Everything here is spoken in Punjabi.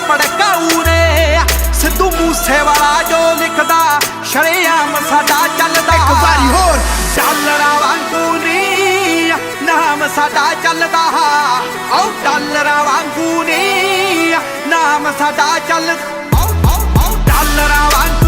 ਭੜਕਾਊ ਨੇ। ਸਿੱਧੂ ਮੂਸੇਵਾਲਾ ਜੋ ਲਿਖਦਾ ਸ਼ਰੇਆਮ ਸਾਡਾ ਚੱਲਦਾ। ਇੱਕ ਵਾਰੀ ਹੋਰ ਡਾਲਰਾਂ ਵਾਂਗੂ ਨੀ ਨਾਮ ਸਾਡਾ ਚੱਲਦਾ। ਓ ਡਾਲਰਾਂ ਵਾਂਗੂ ਨੀ ਨਾਮ ਸਾਡਾ ਚੱਲਦਾ। ਡਾਲਰਾਂ ਵਾਂਗੂ